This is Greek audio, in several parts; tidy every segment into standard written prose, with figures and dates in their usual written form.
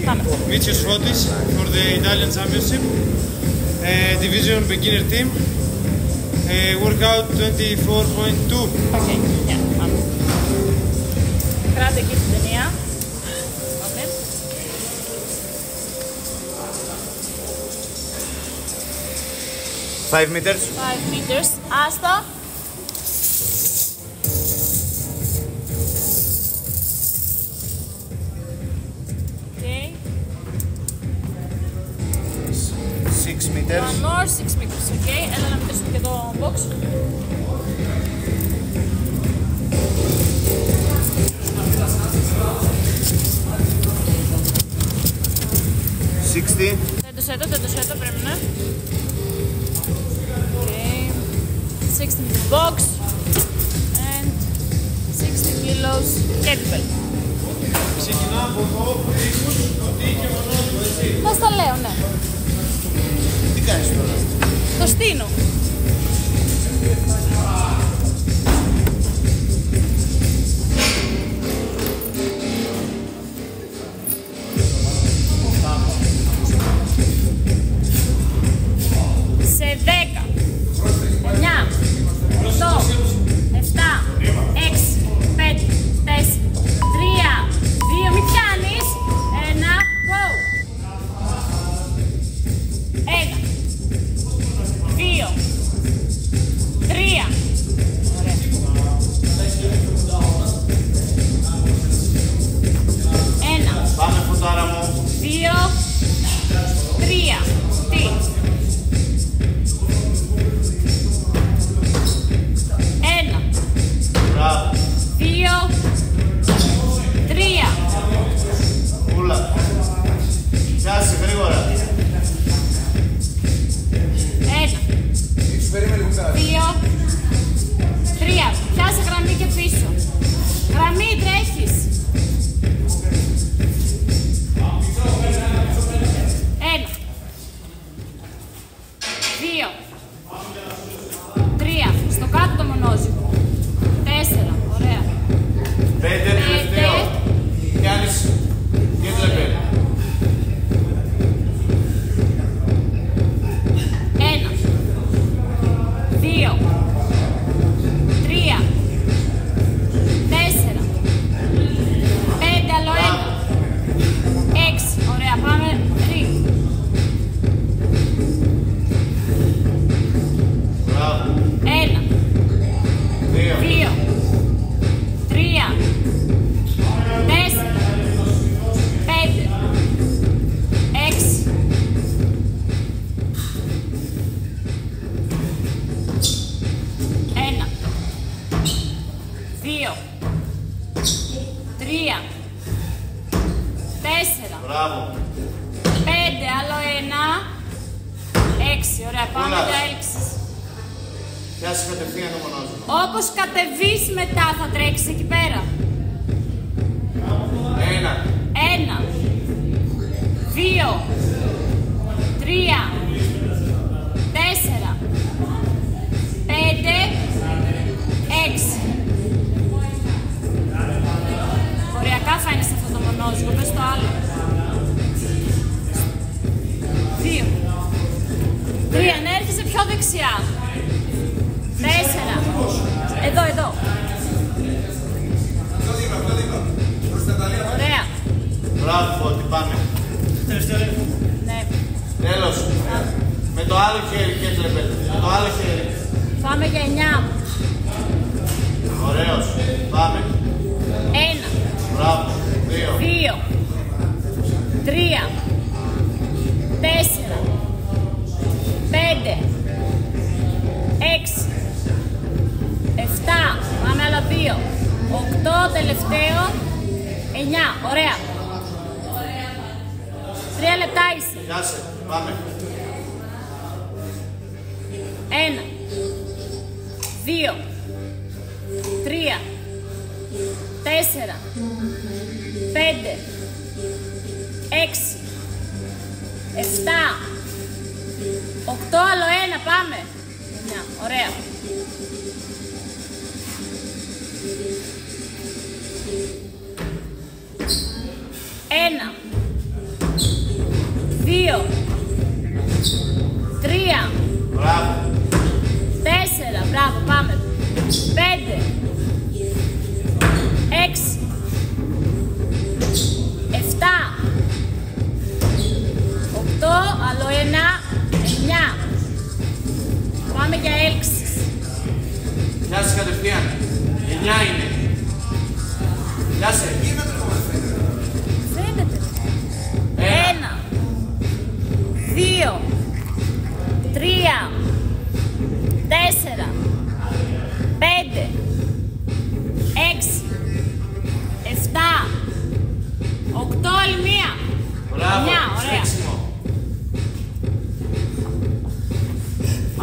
Πάμε. Μίτσιος Φώτης for the Italian Championship. Division beginner team. Workout 24.2. Οκ, yeah, πάμε. Κράτε εκεί την ταινία. Πάμε. Five meters. 5 meters. Άστα. Okay. 6 meters. One more, 6 meters. Okay. Έλα να μετρήσουμε και το box. Δεν το πρέπει να. Okay. 60 meter box and 60 kilos kettlebell. Ξεκινάω από εδώ, δίχους, ότι και μονόδιο, έτσι. Θα στα λέω, ναι. Τι κάνεις τώρα? Το στείνω. Σε 10, 9, 8, 7, 6, 5, 4, 3, 2, μη πιάνεις. 1, go. 1, 2, 3. Ωραία. 1, Πάμε φωτάρα μου. 2, 3. Τι. 1, Μπράβο. 2, 3. Ούλα. Πιάσε γρήγορα. 1, 2, 3. Πιάσε γραμμή και πίσω. Γραμμή, τρέχεις. 1, 2, 3. Στο κάτω το μονόζυγο. 4. Ωραία. 5 τελευταίο. Πιάνεις kettlebell. 1, 2, 3, 4, 5, άλλο 1, 6, ωραία, πάμε, 3, Μπράβο. 1, 2, 3, 4, 5, 6, 1, 2, 3, 4, Μπράβο. 5, άλλο 1, 6, ωραία, πάμε Ούλα. για έλξεις. Πιάσε κατευθείαν το μονόζυγο. Όπως κατεβείς μετά θα τρέξεις εκεί πέρα. 1, 1, 2, 3, 4, 5, 6. Οριακά φαίνεσαι αυτό το μονόζυγο, πες το άλλο. 2, 3, να έρχεσαι πιο δεξιά. 4, εδώ. Ωραία. Μπράβο Φώτη, πάμε. Ναι. Τέλος. Με το άλλο χέρι kettlebell. Με το άλλο χέρι. Πάμε για 9. Ωραίος. Πάμε. 1, Μπράβο. 2. 2, 3, 4, 5, 6, 7, πάμε άλλα 2, 8, τελευταίο, 9, ωραία. 3 λεπτά είσαι. Πιάσε. Πάμε. 1, 2, 3, 4, 5, 6, 7, 8, άλλο 1, πάμε. 9, ωραία. 1, 2, 3, Μπράβο. 4, μπράβο, πάμε. 5, 6, 7, 8, άλλο ένα, 9. Πάμε για έλξεις. Πιάσε κατευθείαν. 9 είναι. Πιάσε. Φαίνεται. 1, 2, 3, 4, 5, 6, 7, 8, άλλη μία. Μπράβο. 9, ωραία. Σφίξιμο.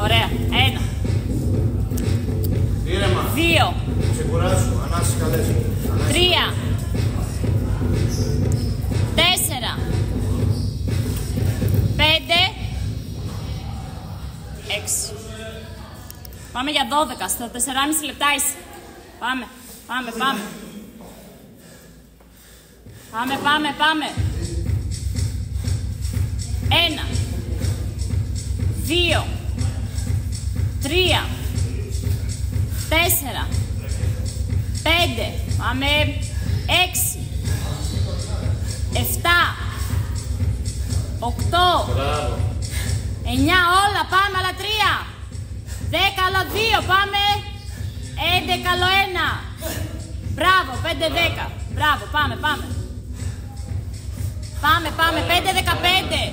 Ωραία. 1, Ήρεμα. 2, Ξεκουράσου. Ανάσες καλές. 3, 4, 5, 6. Πάμε για 12, στα 4,5 λεπτά είσαι. Πάμε, πάμε, πάμε. Πάμε, πάμε, πάμε. 1, 2, 3, 4, 5, πάμε. 6, 7, 8, Μπράβο. 9, όλα, πάμε, άλλα 3. 10, άλλα 2, πάμε. 11, άλλο 1. Μπράβο, 5, 10. Μπράβο, πάμε, πάμε. Πάμε, πάμε, 5, 15.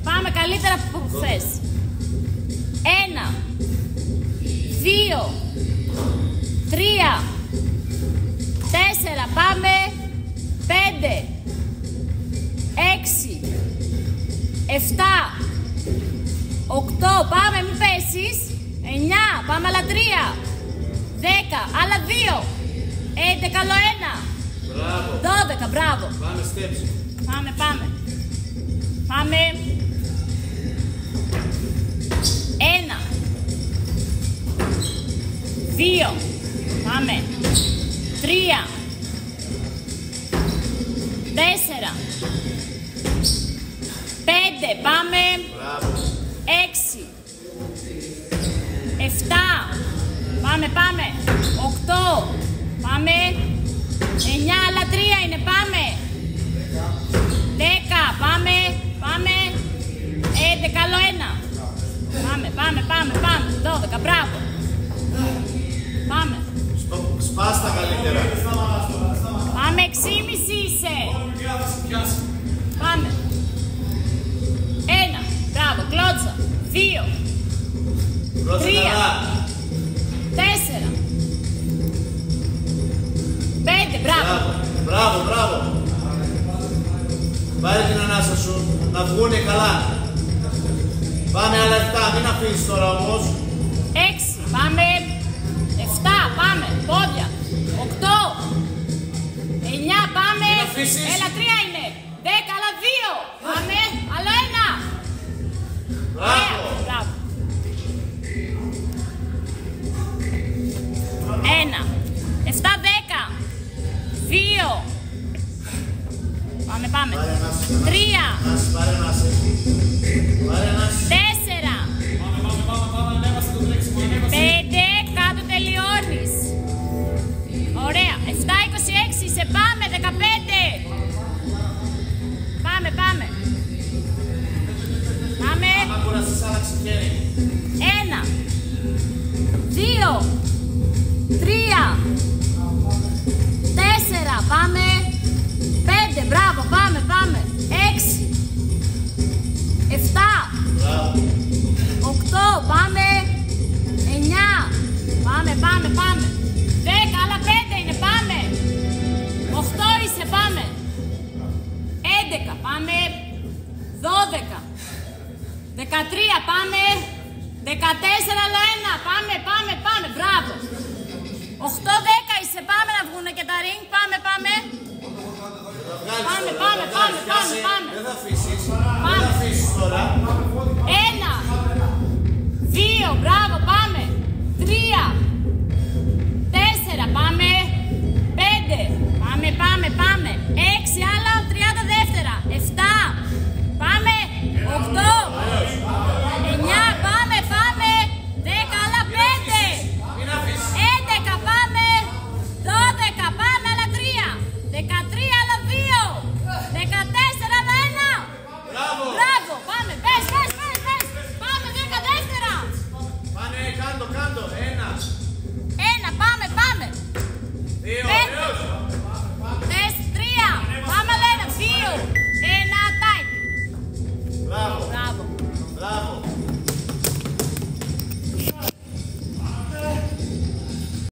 Πάμε καλύτερα από χθες. 1, 2, 3, 4, πάμε. 5, 6, 7, 8, πάμε, μην πέσεις. 9, πάμε, άλλα 3. 10, άλλα 2. 11, άλλο 1. Μπράβο. 12, μπράβο. Πάμε steps. Πάμε, πάμε. Πάμε. 1, 2, πάμε. 3, 4, 5, πάμε. Μπράβο. 6, 7, πάμε, πάμε. 8, πάμε. 9, άλλα 3 είναι, πάμε. 10, πάμε, πάμε. 11, άλλο 1. Πάμε, πάμε, πάμε, πάμε. 12, μπράβο. Πάμε. Σπάστα καλύτερα. Πάμε, 6,5 είσαι. Πάμε. 1, μπράβο, κλώτσα. 2, Πρώτα 3, καλά. 4, 5, μπράβο. Μπράβο, μπράβο. Πάρε την ανάσα σου, να βγούνε καλά. Πάμε άλλα 7, μην αφήσεις τώρα όμως. 6, πάμε. 7, πάμε. Πόδια. 8, 9, πάμε. Μην αφήσεις. Έλα, 3 είναι. 10, άλλα 2. Πάμε. Άλλο 1. Μπράβο. Μπράβο. 1, 7, 10. 2. Πάμε, πάμε. Πάρε ανάσα. 3, Πάρε ανάσα. Πάρε ανάσα. 4. 5, κάτω τελειώνεις. Ωραία. 7, 26, σε πάμε. 15. Πάμε, πάμε. Πάμε. Άμα κουραστείς άλλαξε χέρι. 1, 2, 3, 4, πάμε. 5, μπράβο, πάμε, πάμε. 6, 7, Μπράβο. 8, πάμε. 9, πάμε, πάμε, πάμε. 10, άλλα 5 είναι, πάμε. 8 είσαι, πάμε. 11, πάμε. 12, 13, πάμε. 14, άλλο 1, πάμε, πάμε, πάμε, μπράβο. 8, 10 είσαι, πάμε να βγούνε και τα ring, πάμε, πάμε. Πάμε, πάμε, πάμε, πάμε, πάμε. Δεν θα αφήσεις. Πάμε. Δεν θα αφήσεις τώρα. 1, 2, μπράβο.